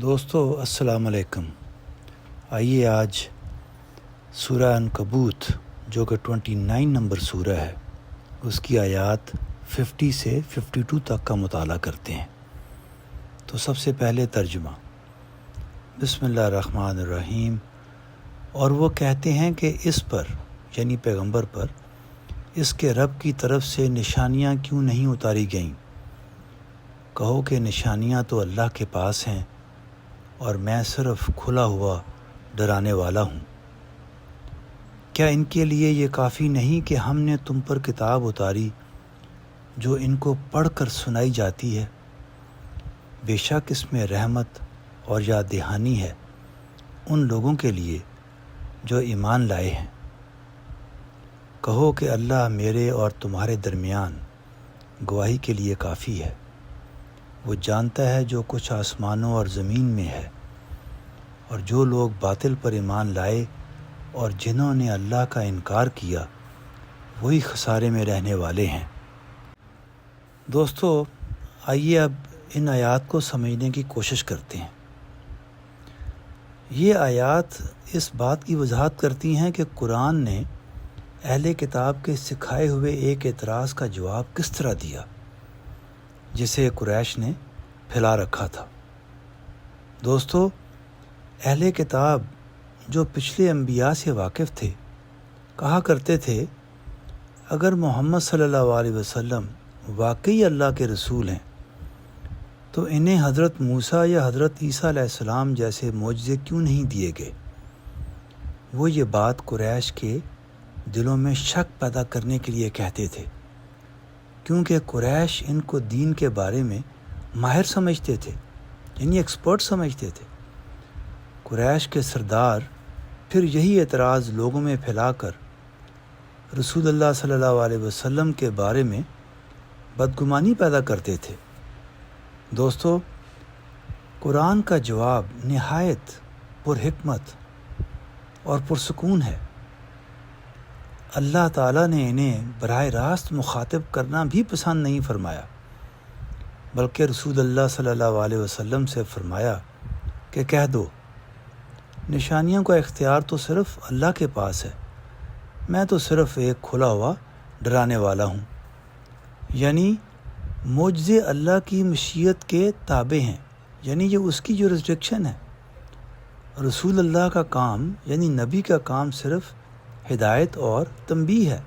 دوستو السلام علیکم۔ آئیے آج سورہ عنکبوت جو کہ 29 نمبر سورہ ہے اس کی آیات 50 سے 52 تک کا مطالعہ کرتے ہیں۔ تو سب سے پہلے ترجمہ۔ بسم اللہ الرحمن الرحیم۔ اور وہ کہتے ہیں کہ اس پر یعنی پیغمبر پر اس کے رب کی طرف سے نشانیاں کیوں نہیں اتاری گئیں؟ کہو کہ نشانیاں تو اللہ کے پاس ہیں اور میں صرف کھلا ہوا ڈرانے والا ہوں۔ کیا ان کے لیے یہ کافی نہیں کہ ہم نے تم پر کتاب اتاری جو ان کو پڑھ کر سنائی جاتی ہے؟ بے شک اس میں رحمت اور یاد دہانی ہے ان لوگوں کے لیے جو ایمان لائے ہیں۔ کہو کہ اللہ میرے اور تمہارے درمیان گواہی کے لیے کافی ہے۔ وہ جانتا ہے جو کچھ آسمانوں اور زمین میں ہے، اور جو لوگ باطل پر ایمان لائے اور جنہوں نے اللہ کا انکار کیا وہی خسارے میں رہنے والے ہیں۔ دوستو آئیے اب ان آیات کو سمجھنے کی کوشش کرتے ہیں۔ یہ آیات اس بات کی وضاحت کرتی ہیں کہ قرآن نے اہل کتاب کے سکھائے ہوئے ایک اعتراض کا جواب کس طرح دیا جسے قریش نے پھیلا رکھا تھا۔ دوستو اہل کتاب جو پچھلے انبیاء سے واقف تھے کہا کرتے تھے اگر محمد صلی اللہ علیہ وسلم واقعی اللہ کے رسول ہیں تو انہیں حضرت موسیٰ یا حضرت عیسیٰ علیہ السلام جیسے معجزے کیوں نہیں دیے گئے؟ وہ یہ بات قریش کے دلوں میں شک پیدا کرنے کے لیے کہتے تھے، کیونکہ قریش ان کو دین کے بارے میں ماہر سمجھتے تھے، یعنی ایکسپرٹ سمجھتے تھے۔ قریش کے سردار پھر یہی اعتراض لوگوں میں پھیلا کر رسول اللہ صلی اللہ علیہ وسلم کے بارے میں بدگمانی پیدا کرتے تھے۔ دوستو قرآن کا جواب نہایت پرحکمت اور پرسکون ہے۔ اللہ تعالیٰ نے انہیں براہ راست مخاطب کرنا بھی پسند نہیں فرمایا، بلکہ رسول اللہ صلی اللہ علیہ وسلم سے فرمایا کہ کہہ دو نشانیوں کا اختیار تو صرف اللہ کے پاس ہے، میں تو صرف ایک کھلا ہوا ڈرانے والا ہوں۔ یعنی معجزے اللہ کی مشیت کے تابع ہیں، یعنی یہ اس کی جورسڈکشن ہے۔ رسول اللہ کا کام یعنی نبی کا کام صرف ہدایت اور تنبیہ ہے،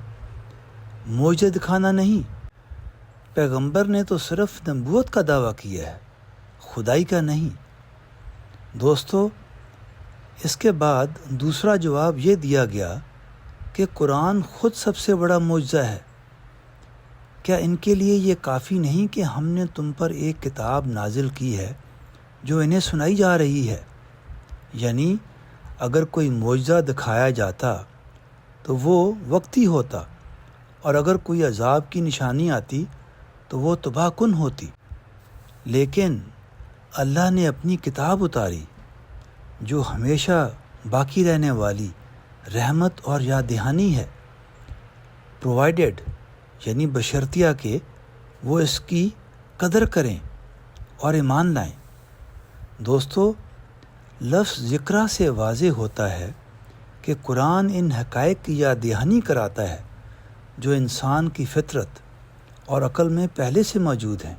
معجزہ دکھانا نہیں۔ پیغمبر نے تو صرف نبوت کا دعویٰ کیا ہے، خدائی کا نہیں۔ دوستو اس کے بعد دوسرا جواب یہ دیا گیا کہ قرآن خود سب سے بڑا معجزہ ہے۔ کیا ان کے لیے یہ کافی نہیں کہ ہم نے تم پر ایک کتاب نازل کی ہے جو انہیں سنائی جا رہی ہے؟ یعنی اگر کوئی معجزہ دکھایا جاتا تو وہ وقتی ہوتا، اور اگر کوئی عذاب کی نشانی آتی تو وہ تباہ کن ہوتی، لیکن اللہ نے اپنی کتاب اتاری جو ہمیشہ باقی رہنے والی رحمت اور یاد دہانی ہے، پرووائڈڈ یعنی بشرطیہ کہ وہ اس کی قدر کریں اور ایمان لائیں۔ دوستو لفظ ذکرہ سے واضح ہوتا ہے کہ قرآن ان حقائق کی یاد دہانی کراتا ہے جو انسان کی فطرت اور عقل میں پہلے سے موجود ہیں۔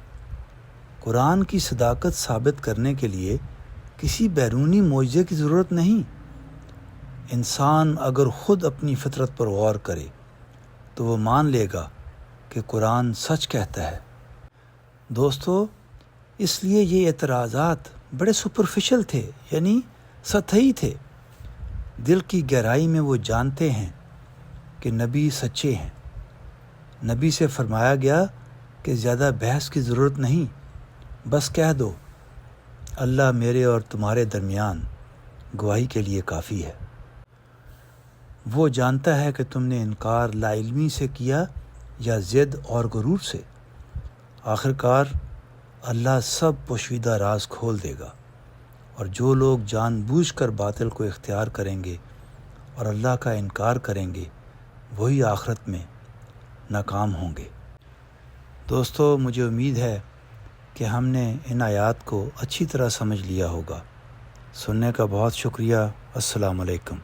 قرآن کی صداقت ثابت کرنے کے لیے کسی بیرونی معجزے کی ضرورت نہیں۔ انسان اگر خود اپنی فطرت پر غور کرے تو وہ مان لے گا کہ قرآن سچ کہتا ہے۔ دوستو اس لیے یہ اعتراضات بڑے سپرفیشل تھے، یعنی سطحی تھے۔ دل کی گہرائی میں وہ جانتے ہیں کہ نبی سچے ہیں۔ نبی سے فرمایا گیا کہ زیادہ بحث کی ضرورت نہیں، بس کہہ دو اللہ میرے اور تمہارے درمیان گواہی کے لیے کافی ہے۔ وہ جانتا ہے کہ تم نے انکار لا علمی سے کیا یا ضد اور غرور سے۔ آخرکار اللہ سب پوشیدہ راز کھول دے گا، اور جو لوگ جان بوجھ کر باطل کو اختیار کریں گے اور اللہ کا انکار کریں گے وہی آخرت میں ناکام ہوں گے۔ دوستو مجھے امید ہے کہ ہم نے ان آیات کو اچھی طرح سمجھ لیا ہوگا۔ سننے کا بہت شکریہ۔ السلام علیکم۔